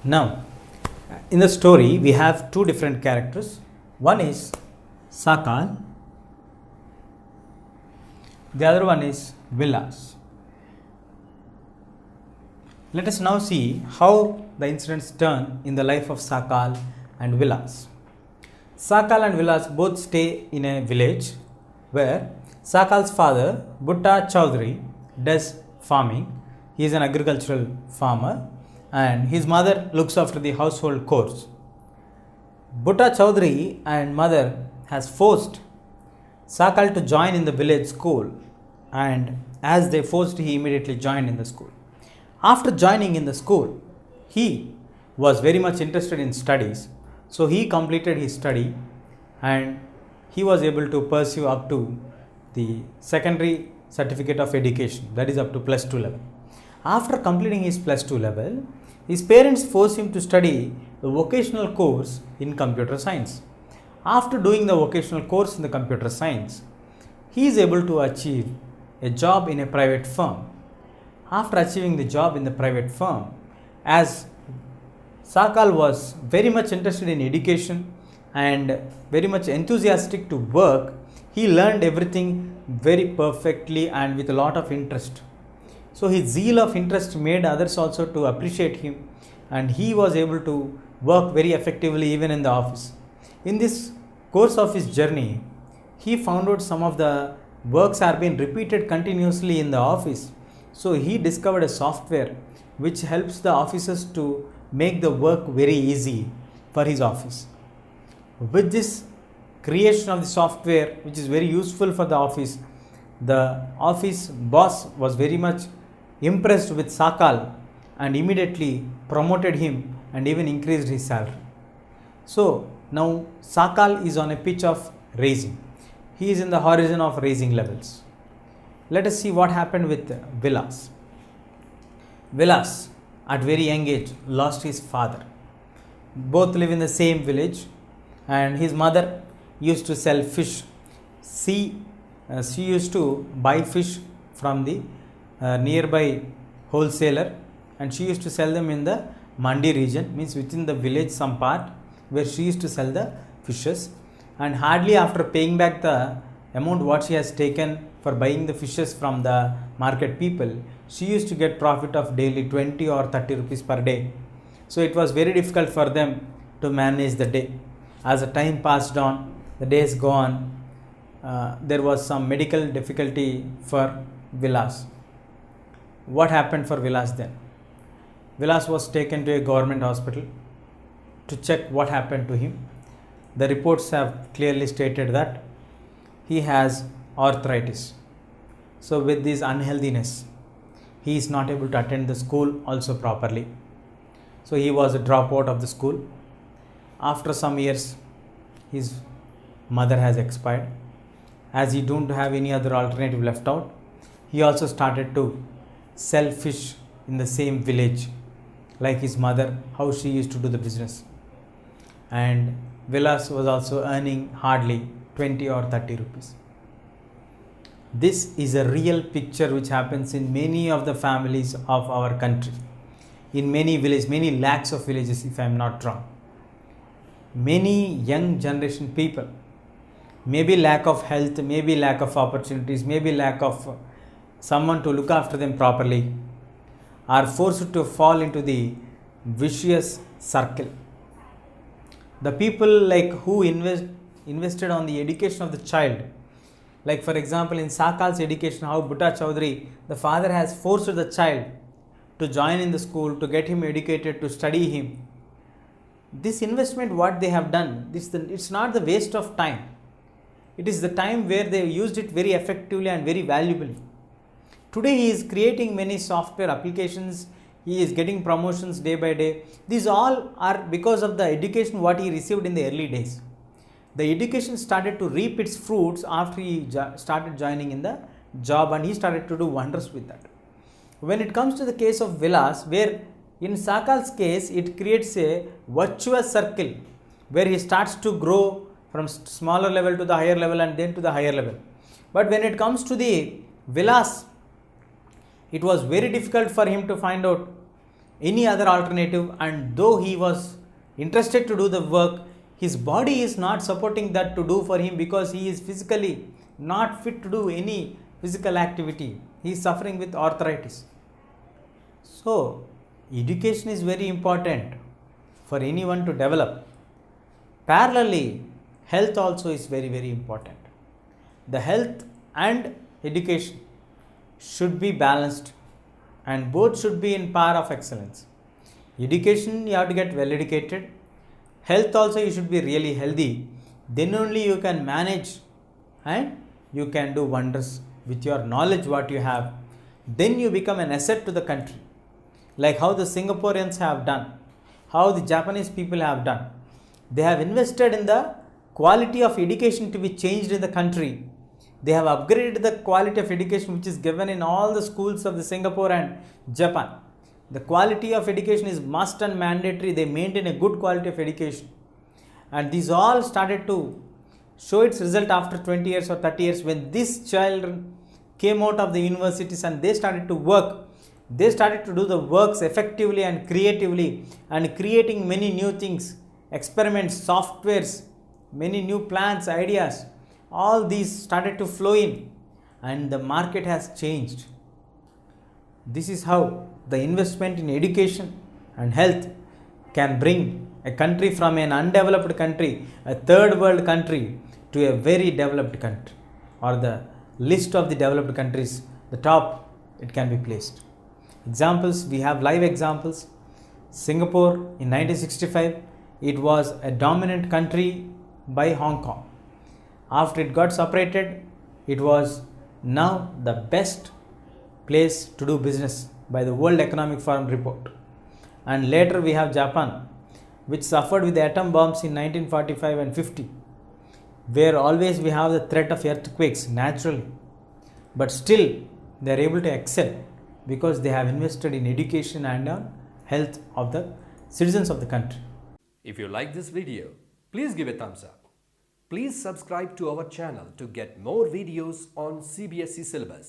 Now, in the story, we have two different characters. One is Sakal, the other one is Vilas. Let us now see how the incidents turn in the life of Sakal and Vilas. Sakal and Vilas both stay in a village where Sakal's father, Butta Chaudhary, does farming. He is an agricultural farmer and his mother looks after the household chores. Butta Chaudhary and mother has forced Sakal to join in the village school, and as they forced, he immediately joined in the school. After joining in the school, he was very much interested in studies, so he completed his study and he was able to pursue up to the secondary certificate of education, that is up to plus 2 level. After completing his plus 2 level, his parents forced him to study the vocational course in computer science. After doing the vocational course in the computer science, he is able to achieve a job in a private firm. After achieving the job in the private firm, as Sakal was very much interested in education and very much enthusiastic to work, he learned everything very perfectly and with a lot of interest. So his zeal of interest made others also to appreciate him, and he was able to work very effectively even in the office. In this course of his journey, he found out some of the works are being repeated continuously in the office. So he discovered a software which helps the officers to make the work very easy for his office. With this creation of the software, which is very useful for the office boss was very much impressed with Sakal and immediately promoted him and even increased his salary. So now Sakal is on a pitch of raising. He is in the horizon of raising levels. Let us see what happened with Vilas. Vilas, at very young age, lost his father. Both live in the same village, and his mother used to sell fish. She used to buy fish from the nearby wholesaler, and she used to sell them in the Mandi region, means within the village some part where she used to sell the fishes, and hardly after paying back the amount what she has taken for buying the fishes from the market people, she used to get profit of daily 20 or 30 rupees per day. So it was very difficult for them to manage the day. As the time passed on, the days go on, there was some medical difficulty for Vilas. What happened for Vilas then? Vilas was taken to a government hospital to check what happened to him. The reports have clearly stated that he has arthritis. So with this unhealthiness, he is not able to attend the school also properly. So he was a dropout of the school. After some years, his mother has expired. As he don't have any other alternative left out, he also started to sell fish in the same village like his mother, how she used to do the business. And Vilas was also earning hardly 20 or 30 rupees. This is a real picture which happens in many of the families of our country. In many villages, many lakhs of villages if I am not wrong. Many young generation people, maybe lack of health, maybe lack of opportunities, maybe lack of someone to look after them properly, are forced to fall into the vicious circle. The people like who invested on the education of the child, like for example in Sakal's education, how Butta Chaudhary, the father has forced the child to join in the school, to get him educated, to study him. This investment what they have done, it's not the waste of time. It is the time where they used it very effectively and very valuably. Today he is creating many software applications, he is getting promotions day by day. These all are because of the education what he received in the early days. The education started to reap its fruits after he started joining in the job, and he started to do wonders with that. When it comes to the case of Vilas, where in Sakal's case it creates a virtuous circle where he starts to grow from smaller level to the higher level and then to the higher level. But when it comes to the Vilas, it was very difficult for him to find out any other alternative, and though he was interested to do the work, his body is not supporting that to do for him because he is physically not fit to do any physical activity. He is suffering with arthritis. So, education is very important for anyone to develop. Parallelly, health also is very, very important. The health and education should be balanced, and both should be in par of excellence. Education, you have to get well educated. Health also, you should be really healthy. Then only you can manage and you can do wonders with your knowledge what you have. Then you become an asset to the country, like how the Singaporeans have done, how the Japanese people have done. They have invested in the quality of education to be changed in the country. They have upgraded the quality of education which is given in all the schools of the Singapore and Japan. The quality of education is must and mandatory. They maintain a good quality of education. And these all started to show its result after 20 years or 30 years when these children came out of the universities and they started to work. They started to do the works effectively and creatively and creating many new things, experiments, softwares, many new plans, ideas. All these started to flow in and the market has changed. This is how the investment in education and health can bring a country from an undeveloped country, a third world country, to a very developed country, or the list of the developed countries, the top it can be placed. Examples, we have live examples. Singapore in 1965, it was a dominant country by Hong Kong. After it got separated, it was now the best place to do business by the World Economic Forum report. And later we have Japan, which suffered with the atom bombs in 1945 and 50, where always we have the threat of earthquakes naturally. But still they are able to excel because they have invested in education and health of the citizens of the country. If you like this video, please give a thumbs up. Please subscribe to our channel to get more videos on CBSE syllabus.